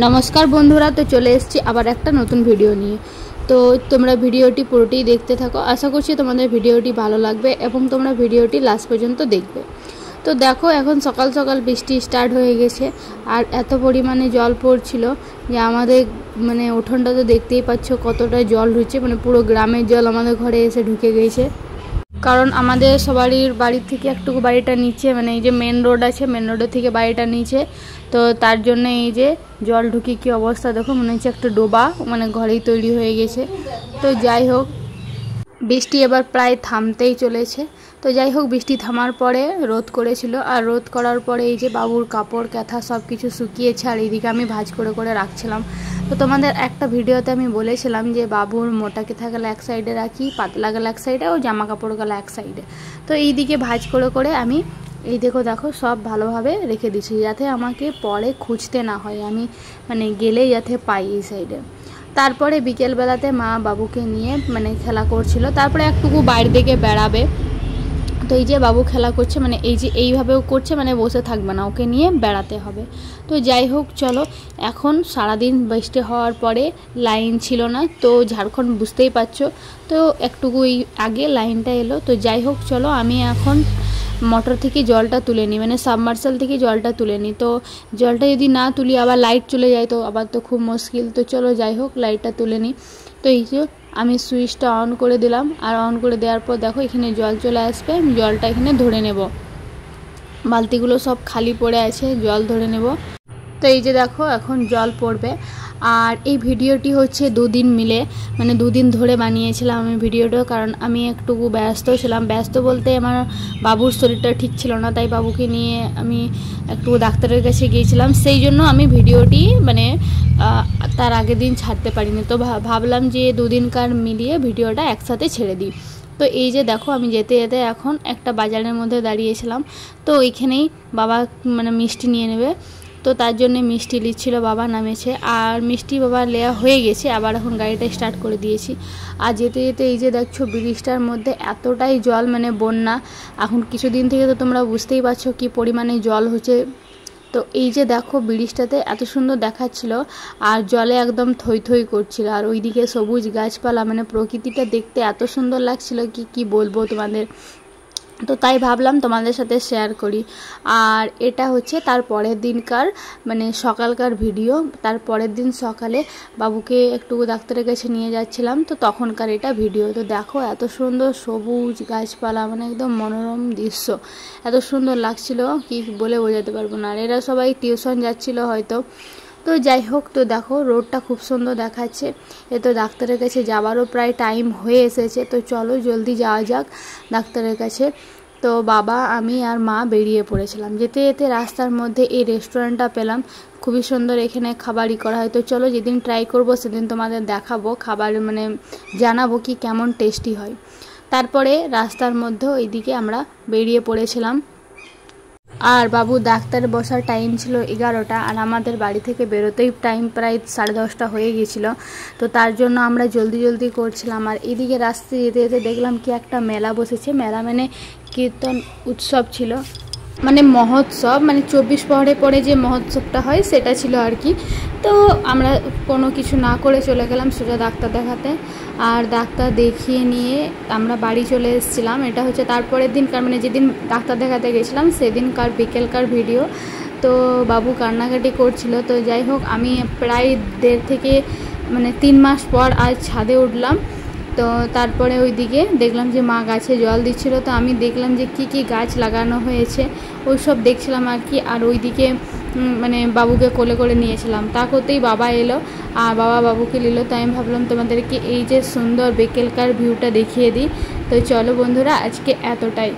नमस्कार बंधुरा तो चले एसेছি আবার একটা নতুন ভিডিও নিয়ে। তো তোমরা ভিডিওটি পুরোটি দেখতে থাকো, আশা করছি তোমাদের ভিডিওটি ভালো লাগবে এবং তোমরা ভিডিওটি লাস্ট পর্যন্ত দেখবে। তো দেখো এখন সকাল সকাল বৃষ্টি স্টার্ট হয়ে গেছে আর এত পরিমাণে জল পড়ছিল যে আমাদের মানে উঠোনটা তো দেখতেই পাচ্ছ কতটা জল ঢুকছে, মানে পুরো গ্রামের জল আমাদের ঘরে এসে ঢুকে গেছে। কারণ আমাদের সবারই বাড়ি থেকে একটুকু বাড়িটা নিচে, মানে এই যে মেন রোড আছে, মেন রোডের থেকে বাড়িটা নিচে, তো তার জন্য এই যে জল ঢুকে কি অবস্থা দেখো, মনে হচ্ছে একটা ডোবা মানে ঘরেই তৈরি হয়ে গেছে। তো যাই হোক বৃষ্টি এবার প্রায় থামতেই চলেছে। তো যাই হোক বৃষ্টি থামার পরে রোদ করেছিল, আর রোদ করার পরে এই যে বাবুর কাপড় কাঁথা সব কিছু শুকিয়েছে আর এইদিকে আমি ভাঁজ করে করে রাখছিলাম। তো তোমাদের একটা ভিডিওতে আমি বলেছিলাম যে বাবুর মোটা কাঁথা গেলে এক সাইডে রাখি, পাতলা গেলে এক সাইডে, ও জামা কাপড় গেলে এক সাইডে। তো এইদিকে ভাঁজ করে করে আমি এই দেখো সব ভালোভাবে রেখে দিচ্ছি যাতে আমাকে পরে খুঁজতে না হয়, আমি মানে গেলে যাতে পাই এই সাইডে। তারপরে বিকেলবেলাতে মা বাবুকে নিয়ে মানে খেলা করছিল, তারপরে একটুকু বাইরে দিকে বেড়াবে। তো এই যে বাবু খেলা করছে, মানে এই যে এইভাবেও করছে, মানে বসে থাকবে না, ওকে নিয়ে বেড়াতে হবে। তো যাই হোক চলো, এখন সারাদিন বৃষ্টি হওয়ার পরে লাইন ছিল না, তো ঝাড়খণ্ড বুঝতেই পারছো, তো একটুকু আগে লাইনটা এলো। তো যাই হোক চলো, আমি এখন মোটর থেকে জলটা তুলে নিই, মানে সাবমার্সাল থেকে জলটা তুলে নিই। তো জলটা যদি না তুলি আবার লাইট চলে যায়, তো আবার তো খুব মুশকিল। তো চলো যাই হোক লাইটটা তুলে নিই। তো এই যে আমি সুইচটা অন করে দিলাম, আর অন করে দেওয়ার পর দেখো এখানে জল চলে আসবে, আমি জলটা এখানে ধরে নেব। বালতিগুলো সব খালি পড়ে আছে, জল ধরে নেব। তো এই যে দেখো এখন জল পড়বে। আর এই ভিডিওটি হচ্ছে দুদিন মিলে, মানে দুদিন ধরে বানিয়েছিলাম আমি ভিডিওটা, কারণ আমি একটুকু ব্যস্ত ছিলাম। ব্যস্ত বলতে আমার বাবুর শরীরটা ঠিক ছিল না, তাই বাবুকে নিয়ে আমি একটু ডাক্তারের কাছে গিয়েছিলাম, সেই জন্য আমি ভিডিওটি মানে তার আগের দিন ছাড়তে পারিনি। তো ভাবলাম যে দুদিনকার মিলিয়ে ভিডিওটা একসাথে ছেড়ে দিই। তো এই যে দেখো আমি যেতে যেতে এখন একটা বাজারের মধ্যে দাঁড়িয়েছিলাম, তো ওইখানেই বাবা মানে মিষ্টি নিয়ে নেবে, তো তার জন্য মিষ্টি নিচ্ছিল, বাবা নামেছে আর মিষ্টি বাবা নেওয়া হয়ে গেছে, আবার এখন গাড়িটা স্টার্ট করে দিয়েছি। আর যেতে যেতে এই যে দেখছো ব্রিজটার মধ্যে এতটাই জল, মানে বন্যা এখন কিছুদিন থেকে, তো তোমরা বুঝতেই পারছো কি পরিমাণে জল হচ্ছে। তো এই যে দেখো ব্রিজটাতে এত সুন্দর দেখাচ্ছিল আর জলে একদম থই থই করছিল, আর ওইদিকে সবুজ গাছপালা, মানে প্রকৃতিটা দেখতে এত সুন্দর লাগছিল কি বলবো তোমাদের। তো তাই ভাবলাম তোমাদের সাথে শেয়ার করি। আর এটা হচ্ছে তার পরের দিনকার মানে সকালকার ভিডিও। তার পরের দিন সকালে বাবুকে একটু ডাক্তারের কাছে নিয়ে যাচ্ছিলাম, তো তখনকার এটা ভিডিও। তো দেখো এত সুন্দর সবুজ গাছপালা, মানে একদম মনোরম দৃশ্য, এত সুন্দর লাগছিল কি বলে বোঝাতে পারবো না। আর এরা সবাই টিউশন যাচ্ছিল হয়তো। তো যাই হোক, তো দেখো রোডটা খুব সুন্দর দেখাচ্ছে। এ তো ডাক্তারের কাছে যাওয়ারও প্রায় টাইম হয়ে এসেছে, তো চলো জলদি যাওয়া যাক ডাক্তারের কাছে। তো বাবা আমি আর মা বেরিয়ে পড়েছিলাম। যেতে যেতে রাস্তার মধ্যে এই রেস্টুরেন্টটা পেলাম, খুবই সুন্দর, এখানে খাবারই করা হয়। তো চলো যেদিন ট্রাই করব সেদিন তোমাদের দেখাবো খাবার, মানে জানাবো কি কেমন টেস্টি হয়। তারপরে রাস্তার মধ্যে এইদিকে আমরা বেরিয়ে পড়েছিলাম। আর বাবু ডাক্তারে বসার টাইম ছিল 11টা, আর আমাদের বাড়ি থেকে বেরোতেই টাইম প্রায় 10:30 হয়ে গিয়েছিল। তো তার জন্য আমরা জলদি করছিলাম। আর এদিকে রাস্তায় যেতে যেতে দেখলাম কি একটা মেলা বসেছে, মেলা মানে কীর্তন উৎসব ছিল, মানে মহোৎসব, মানে 24 প্রহরে পরে যে মহোৎসবটা হয় সেটা ছিল আর কি। তো আমরা কোনো কিছু না করে চলে গেলাম সোজা ডাক্তার দেখাতে, আর ডাক্তার দেখিয়ে নিয়ে আমরা বাড়ি চলে এসেছিলাম। এটা হচ্ছে তারপরের দিনকার, মানে যেদিন ডাক্তার দেখাতে গেছিলাম সেদিনকার বিকেলকার ভিডিও। তো বাবু কান্নাকাটি করছিল। তো যাই হোক আমি প্রায় 1.5 থেকে মানে 3 মাস পর আজ ছাদে উঠলাম। তো তারপরে ওইদিকে দেখলাম যে মা গাছে জল দিচ্ছিল, তো আমি দেখলাম যে কি গাছ লাগানো হয়েছে ওই সব দেখছিলাম আর কি। আর ওইদিকে মানে বাবুকে কোলে করে নিয়েছিলাম, তা করতেই বাবা এলো, আর বাবা বাবুকে নিল। তো আমি ভাবলাম তোমাদেরকে এই যে সুন্দর বিকেলকার ভিউটা দেখিয়ে দিই। তো চলো বন্ধুরা আজকে এতটাই।